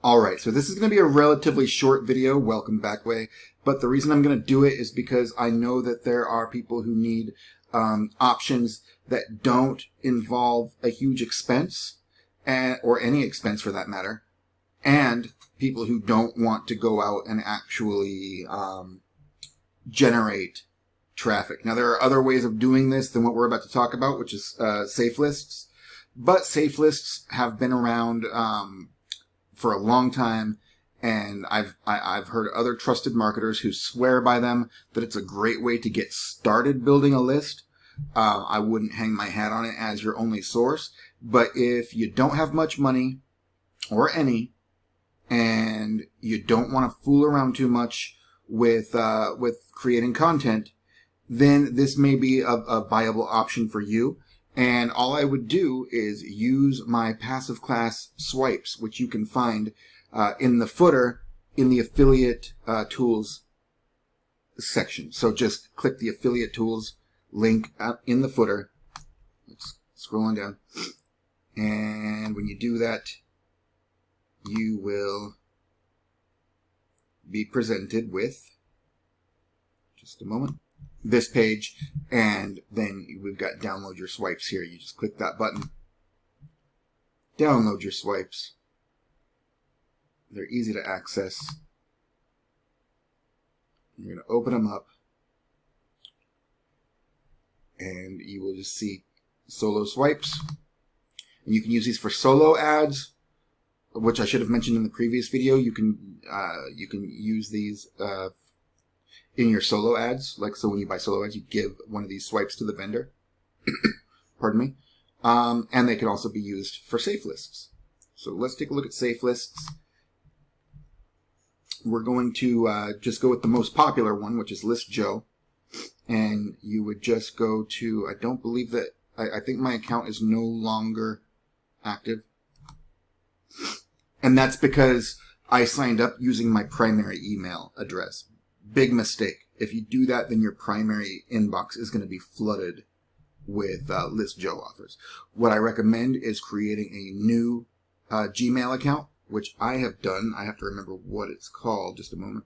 All right, so this is going to be a relatively short video. Welcome back, way. But the reason I'm going to do it is because I know that there are people who need options that don't involve a huge expense, or any expense for that matter, and people who don't want to go out and actually generate traffic. Now, there are other ways of doing this than what we're about to talk about, which is safe lists. But safe lists have been around for a long time, and I've heard other trusted marketers who swear by them that it's a great way to get started building a list. I wouldn't hang my hat on it as your only source, but if you don't have much money or any, and you don't want to fool around too much with creating content, then this may be a viable option for you. And all I would do is use my passive class swipes, which you can find in the footer in the affiliate tools section. So just click the affiliate tools link in the footer. Let's scroll on down. And when you do that, you will be presented with, just a moment, this page, and then we've got download your swipes here. You just click that button, download your swipes. They're easy to access. You're going to open them up, and you will just see solo swipes. And you can use these for solo ads, which I should have mentioned in the previous video. You can use these in your solo ads. Like, so when you buy solo ads, you give one of these swipes to the vendor. Pardon me. And they can also be used for safe lists. So let's take a look at safe lists. We're going to just go with the most popular one, which is List Joe. And you would just go to, I don't believe that, I think my account is no longer active. And that's because I signed up using my primary email address. Big mistake. If you do that, then your primary inbox is going to be flooded with List Joe offers. What I recommend is creating a new Gmail account, which I have done. I have to remember what it's called. Just a moment.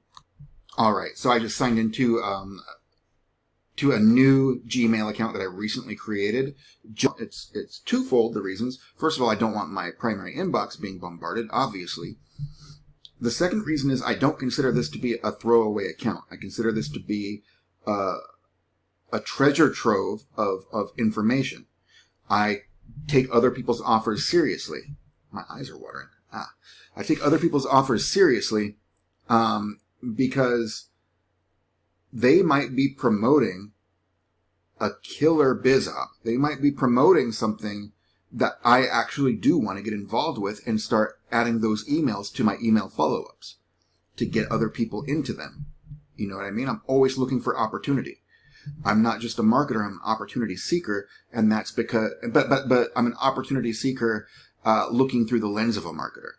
All right, so I just signed into a new Gmail account that I recently created. It's twofold, the reasons. First of all, I don't want my primary inbox being bombarded, obviously. The second reason is I don't consider this to be a throwaway account. I consider this to be a treasure trove of information. I take other people's offers seriously. My eyes are watering. I take other people's offers seriously because they might be promoting a killer biz op. They might be promoting something that I actually do want to get involved with and start adding those emails to my email follow-ups to get other people into them. You know what I mean? I'm always looking for opportunity. I'm not just a marketer, I'm an opportunity seeker, and that's because, but I'm an opportunity seeker looking through the lens of a marketer.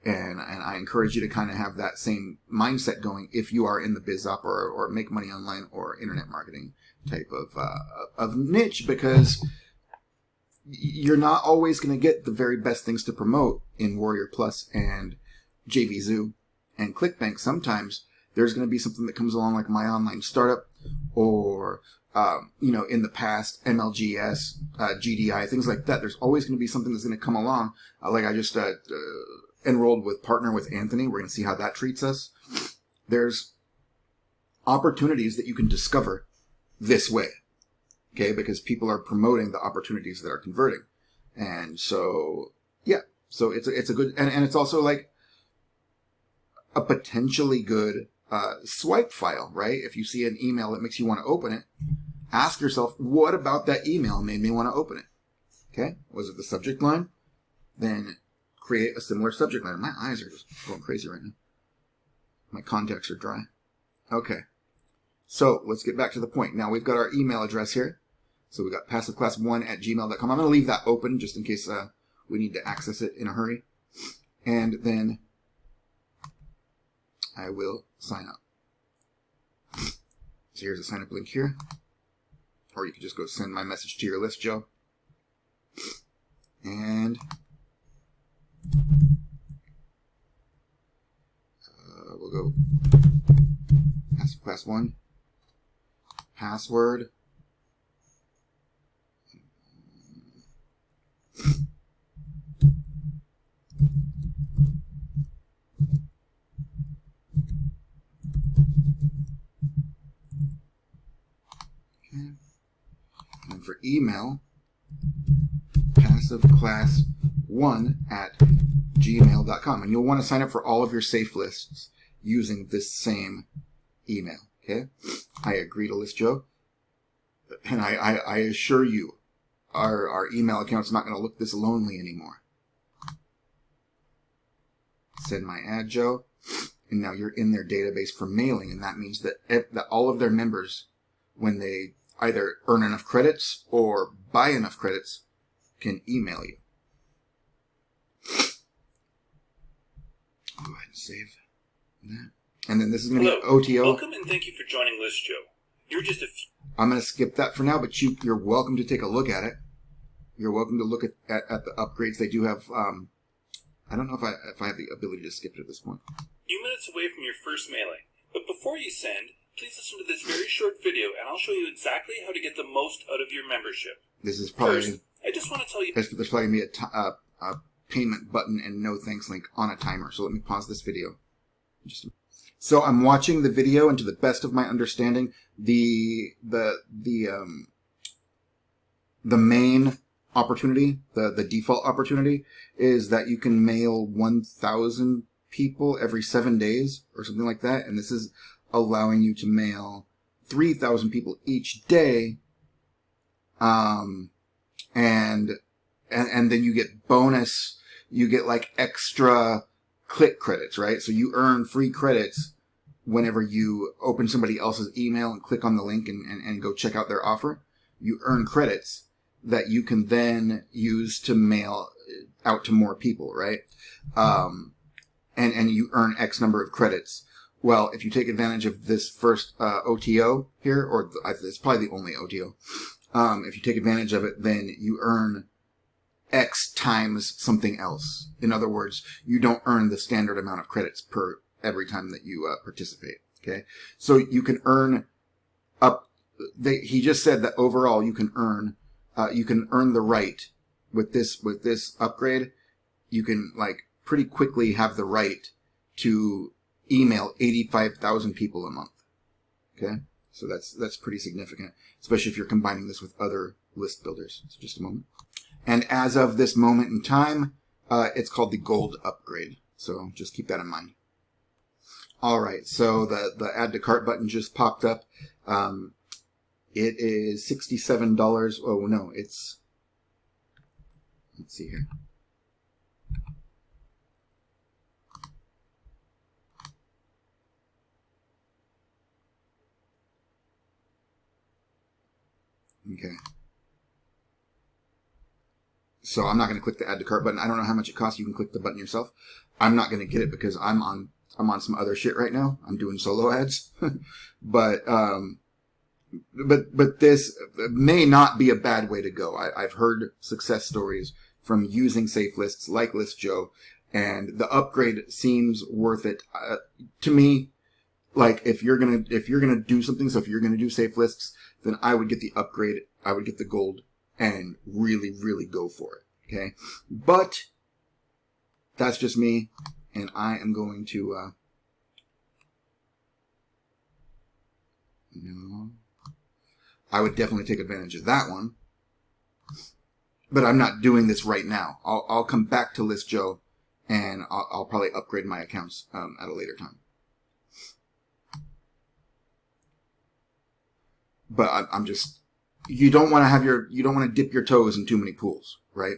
And I encourage you to kind of have that same mindset going if you are in the biz op or make money online or internet marketing type of niche, because you're not always going to get the very best things to promote in Warrior Plus and JVZoo and ClickBank. Sometimes there's going to be something that comes along like My Online Startup or, in the past, MLGS, GDI, things like that. There's always going to be something that's going to come along. Like I just enrolled with Partner with Anthony. We're going to see how that treats us. There's opportunities that you can discover this way. Okay, because people are promoting the opportunities that are converting. And so, yeah. So it's a good, and it's also like a potentially good swipe file, right? If you see an email that makes you want to open it, ask yourself, what about that email made me want to open it? Okay, was it the subject line? Then create a similar subject line. My eyes are just going crazy right now. My contacts are dry. Okay. So let's get back to the point. Now we've got our email address here. So we've got passiveclass1@gmail.com. I'm going to leave that open just in case we need to access it in a hurry. And then I will sign up. So here's a sign up link here. Or you could just go send my message to your list, Joe. And go passive class 1. Password. Okay. And for email, passiveclass1@gmail.com. And you'll want to sign up for all of your safe lists using this same email. Okay? I agree to List Joe. And I assure you, our email account's not going to look this lonely anymore. Send my ad, Joe. And now you're in their database for mailing. And that means that all of their members, when they either earn enough credits or buy enough credits, can email you. Go ahead and save that. And then this is going to be OTO. Welcome and thank you for joining List Joe. You're just a few. I'm going to skip that for now, but you're welcome to take a look at it. You're welcome to look at the upgrades. They do have, I don't know if I have the ability to skip it at this point. A few minutes away from your first mailing. But before you send, please listen to this very short video and I'll show you exactly how to get the most out of your membership. This is probably... First, I just want to tell you... There's probably going to be a payment button and no thanks link on a timer. So let me pause this video. So I'm watching the video, and to the best of my understanding, the main opportunity, the default opportunity, is that you can mail 1,000 people every 7 days or something like that. And this is allowing you to mail 3,000 people each day. And then you get bonus, you get like extra click credits, right? So you earn free credits whenever you open somebody else's email and click on the link and go check out their offer. You earn credits that you can then use to mail out to more people, right? And you earn X number of credits. Well, if you take advantage of this first OTO here, or it's probably the only OTO, if you take advantage of it, then you earn X times something else. In other words, you don't earn the standard amount of credits per every time that you participate. Okay, so you can earn up. He just said that overall you can earn the right with this upgrade. You can like pretty quickly have the right to email 85,000 people a month. Okay, so that's pretty significant, especially if you're combining this with other list builders. So just a moment. And as of this moment in time, it's called the Gold upgrade. So just keep that in mind. All right, so the add to cart button just popped up. It is $67. Oh no, let's see here. Okay. So I'm not going to click the add to cart button. I don't know how much it costs. You can click the button yourself. I'm not going to get it because I'm on some other shit right now. I'm doing solo ads. But this may not be a bad way to go. I've heard success stories from using safe lists like List Joe, and the upgrade seems worth it to me. Like if you're gonna do something, so if you're gonna do safe lists, then I would get the upgrade. I would get the gold and really, really go for it. Okay, but that's just me, and I am going to. No, I would definitely take advantage of that one, but I'm not doing this right now. I'll come back to List Joe, and I'll probably upgrade my accounts at a later time. But I'm just, you don't want to dip your toes in too many pools, right?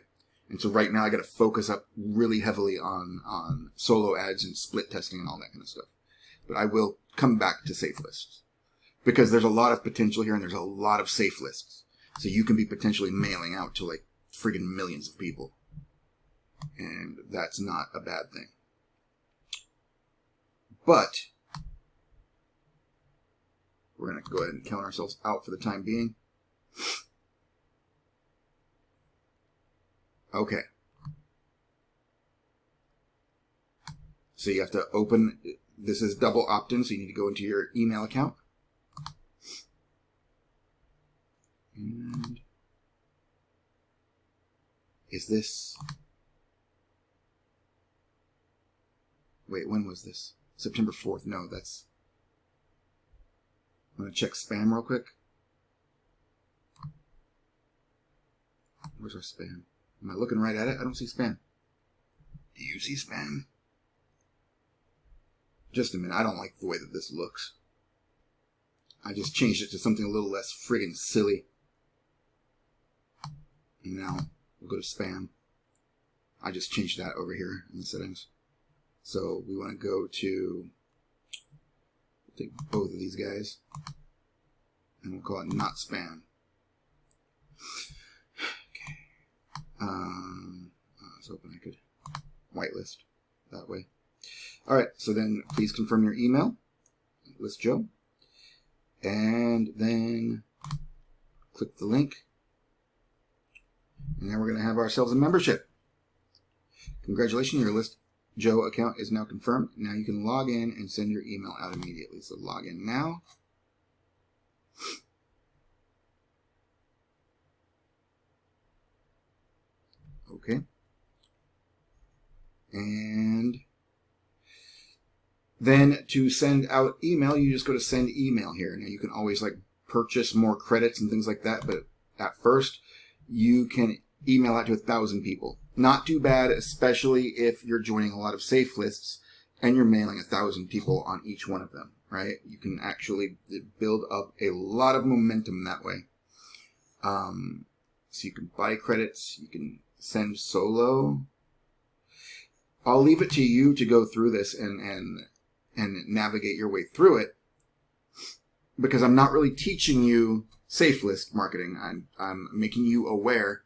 And so right now I got to focus up really heavily on solo ads and split testing and all that kind of stuff. But I will come back to safe lists because there's a lot of potential here and there's a lot of safe lists. So you can be potentially mailing out to like friggin' millions of people. And that's not a bad thing. But we're going to go ahead and count ourselves out for the time being. Okay. So you have to open, this is double opt-in, so you need to go into your email account. And is this, wait, when was this? September 4th. No, that's, I'm going to check spam real quick. Where's our spam? Am I looking right at it? I don't see spam. Do you see spam? Just a minute. I don't like the way that this looks. I just changed it to something a little less friggin' silly. And now we'll go to spam. I just changed that over here in the settings. So we want to go to, take both of these guys, and we'll call it not spam. Okay. I was hoping I could whitelist that way. All right. So then please confirm your email, List Joe, and then click the link. And now we're going to have ourselves a membership. Congratulations, your List Joe account is now confirmed. Now you can log in and send your email out immediately. So log in now. Okay. And then to send out email, you just go to send email here. Now you can always like purchase more credits and things like that, but at first you can email out to 1,000 people. Not too bad, especially if you're joining a lot of safe lists and you're mailing 1,000 people on each one of them, right? You can actually build up a lot of momentum that way. So you can buy credits, you can send solo. I'll leave it to you to go through this and navigate your way through it, because I'm not really teaching you safe list marketing. I'm making you aware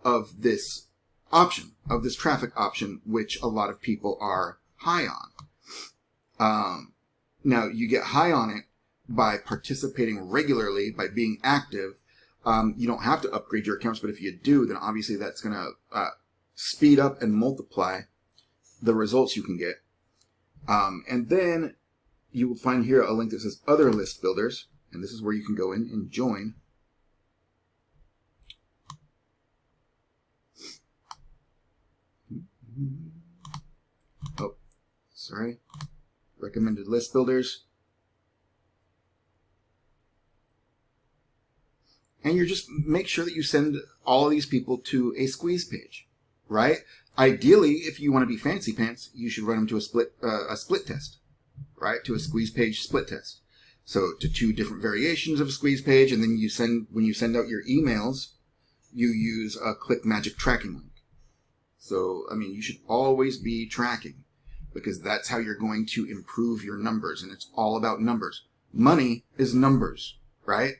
of this option, of this traffic option, which a lot of people are high on. Now, you get high on it by participating regularly, by being active. You don't have to upgrade your accounts, but if you do, then obviously that's going to speed up and multiply the results you can get. And then you will find here a link that says Other List Builders, and this is where you can go in and join. Oh, sorry. Recommended list builders. And you just make sure that you send all of these people to a squeeze page, right? Ideally, if you want to be fancy pants, you should run them to a split test, right? To a squeeze page split test. So to 2 different variations of a squeeze page, and then you when you send out your emails, you use a ClickMagick tracking link. So, I mean, you should always be tracking, because that's how you're going to improve your numbers, and it's all about numbers. Money is numbers, right?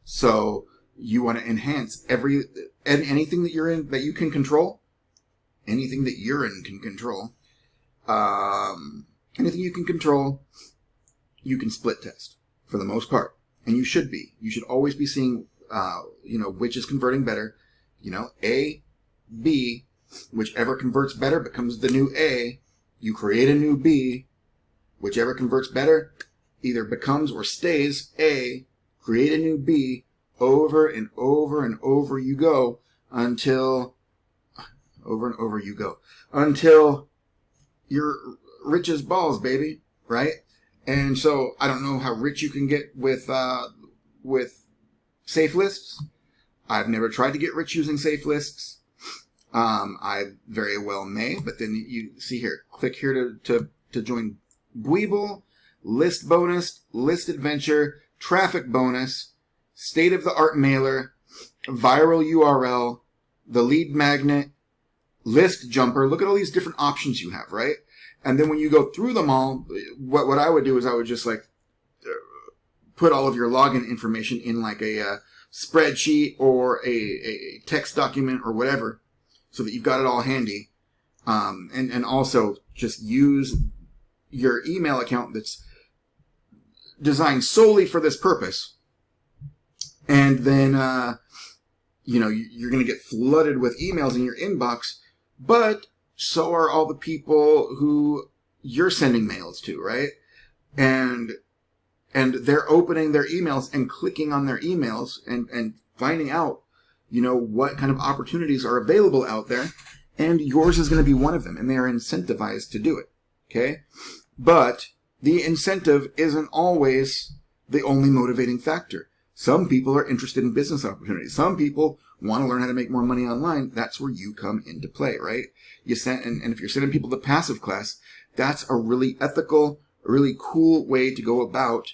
So you want to enhance anything that you're in that you can control. Anything that urine can control. Anything you can control, you can split test for the most part, and you should be. You should always be seeing, which is converting better. A, B. Whichever converts better becomes the new A. You create a new B. Whichever converts better either becomes or stays A. Create a new B. Over and over and over you go until you're rich as balls, baby, right? And so I don't know how rich you can get with safe lists. I've never tried to get rich using safe lists. I very well may, but then you see here, click here to join Webull, List Bonus, List Adventure, Traffic Bonus, State of the Art Mailer, Viral URL, the Lead Magnet, List Jumper. Look at all these different options you have, right? And then when you go through them all, what I would do is I would just like put all of your login information in like a spreadsheet or a text document or whatever, so that you've got it all handy. And also just use your email account that's designed solely for this purpose. And then, you're going to get flooded with emails in your inbox, but so are all the people who, you're sending mails to, right? And they're opening their emails and clicking on their emails and finding out, what kind of opportunities are available out there. And yours is going to be one of them. And they are incentivized to do it. Okay? But the incentive isn't always the only motivating factor. Some people are interested in business opportunities. Some people want to learn how to make more money online. That's where you come into play, right? And if you're sending people to passive class, that's a really ethical, a really cool way to go about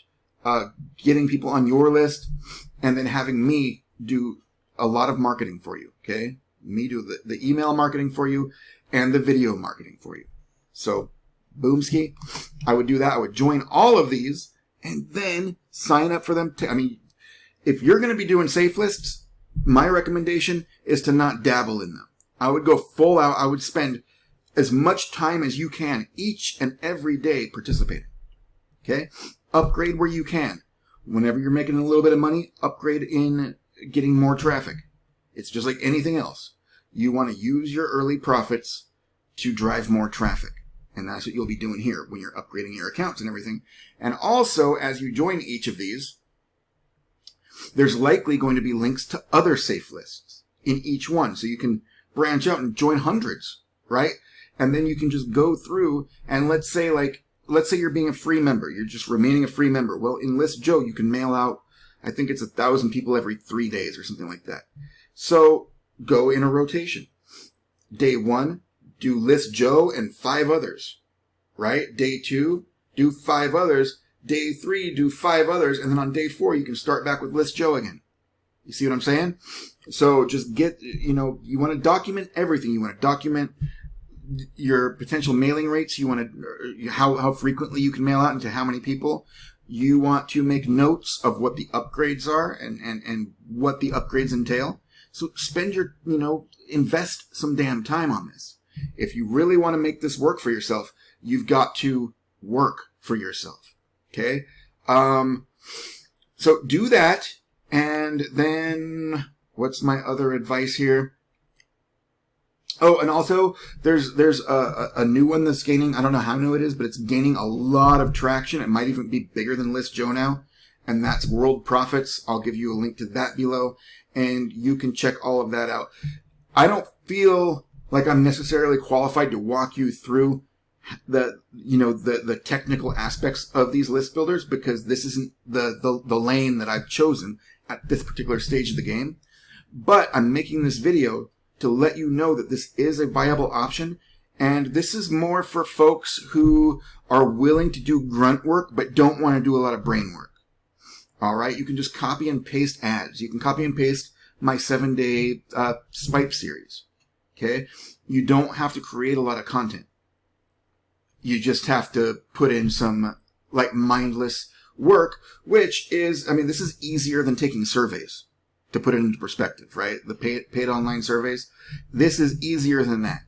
getting people on your list, and then having me do a lot of marketing for you, okay? Me do the email marketing for you and the video marketing for you. So, boomski, I would do that. I would join all of these and then sign up for them. If you're going to be doing safe lists, my recommendation is to not dabble in them. I would go full out. I would spend as much time as you can each and every day participating. Okay? Upgrade where you can. Whenever you're making a little bit of money, upgrade in getting more traffic. It's just like anything else. You want to use your early profits to drive more traffic. And that's what you'll be doing here when you're upgrading your accounts and everything. And also, as you join each of these, there's likely going to be links to other safe lists in each one. So you can branch out and join hundreds, right? And then you can just go through and let's say you're being a free member. You're just remaining a free member. Well, in List Joe, you can mail out, I think it's 1,000 people every 3 days or something like that. So go in a rotation. Day 1, do List Joe and 5 others, right? Day 2, do 5 others. Day 3, do 5 others. And then on day 4, you can start back with List Joe again. You see what I'm saying? So just get, you want to document everything. You want to document your potential mailing rates. You want to, how frequently you can mail out and to how many people. You want to make notes of what the upgrades are and what the upgrades entail. So spend invest some damn time on this. If you really want to make this work for yourself, you've got to work for yourself. Okay? So do that. And then what's my other advice here? Oh, and also there's a new one that's gaining, I don't know how new it is, but it's gaining a lot of traction. It might even be bigger than List Joe now. And that's World Profits. I'll give you a link to that below, and you can check all of that out. I don't feel like I'm necessarily qualified to walk you through the technical aspects of these list builders, because this isn't the lane that I've chosen at this particular stage of the game. But I'm making this video to let you know that this is a viable option, and this is more for folks who are willing to do grunt work but don't want to do a lot of brain work. All right, you can just copy and paste ads. You can copy and paste my 7-day swipe series. Okay, you don't have to create a lot of content. You just have to put in some mindless work, which is, this is easier than taking surveys, to put it into perspective, right? The paid online surveys. This is easier than that.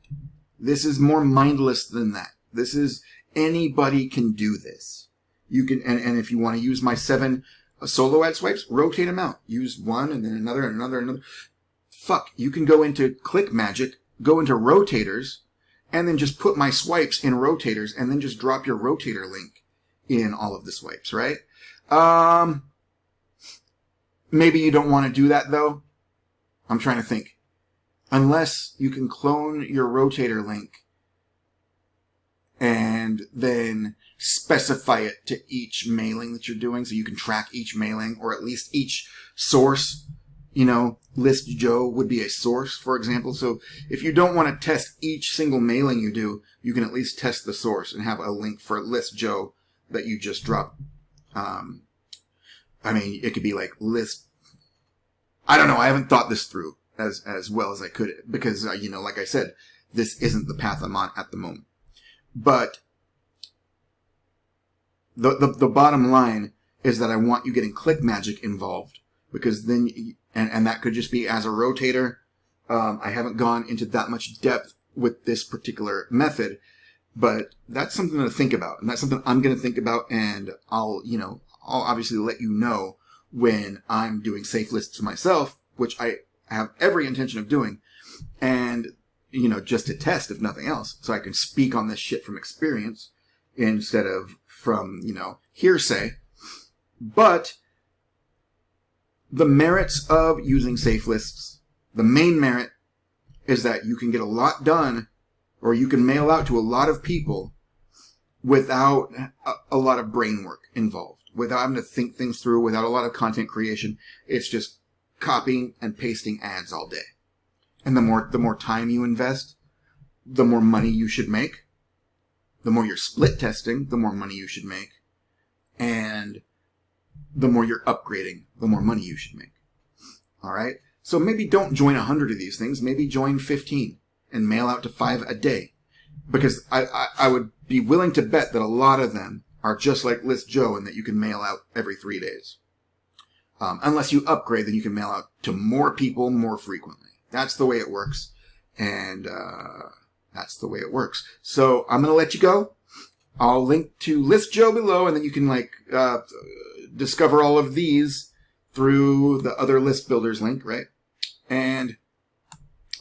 This is more mindless than that. This is, anybody can do this. You can, and if you want to use my 7 solo ad swipes, rotate them out. Use one and then another and another and another. You can go into ClickMagick, go into rotators, and then just put my swipes in rotators, and then just drop your rotator link in all of the swipes, right? Maybe you don't want to do that, though. I'm trying to think. Unless you can clone your rotator link and then specify it to each mailing that you're doing, so you can track each mailing, or at least each source. List Joe would be a source, for example. So if you don't want to test each single mailing you do, you can at least test the source and have a link for List Joe that you just dropped. It could be like list. I don't know. I haven't thought this through as well as I could, because, like I said, this isn't the path I'm on at the moment. But the bottom line is that I want you getting ClickMagick involved, because then, and that could just be as a rotator. I haven't gone into that much depth with this particular method, but that's something to think about, and that's something I'm going to think about, and I'll obviously let you know when I'm doing safe lists myself, which I have every intention of doing, and, just to test, if nothing else, so I can speak on this shit from experience, instead of from, hearsay. But the merits of using safe lists, the main merit is that you can get a lot done, or you can mail out to a lot of people without a lot of brain work involved, without having to think things through, without a lot of content creation. It's just copying and pasting ads all day. And the more time you invest, the more money you should make. The more you're split testing, the more money you should make. And the more you're upgrading, the more money you should make. All right? So maybe don't join 100 of these things. Maybe join 15 and mail out to 5 a day. Because I would be willing to bet that a lot of them are just like List Joe in that you can mail out every 3 days. Unless you upgrade, then you can mail out to more people more frequently. That's the way it works. And that's the way it works. So I'm going to let you go. I'll link to List Joe below, and then you can discover all of these through the other list builders link, right? And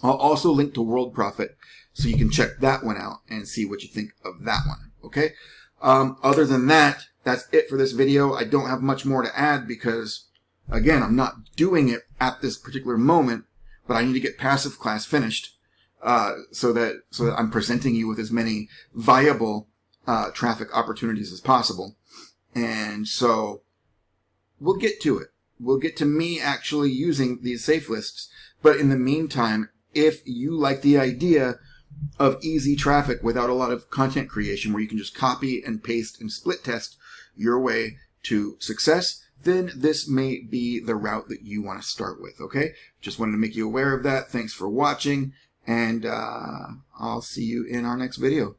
I'll also link to World Profit, so you can check that one out and see what you think of that one. Okay. Other than that, that's it for this video. I don't have much more to add because, again, I'm not doing it at this particular moment, but I need to get passive class finished, so that I'm presenting you with as many viable traffic opportunities as possible. And so we'll get to it. We'll get to me actually using these safe lists. But in the meantime, if you like the idea of easy traffic without a lot of content creation, where you can just copy and paste and split test your way to success, then this may be the route that you want to start with. Okay? Just wanted to make you aware of that. Thanks for watching, and I'll see you in our next video.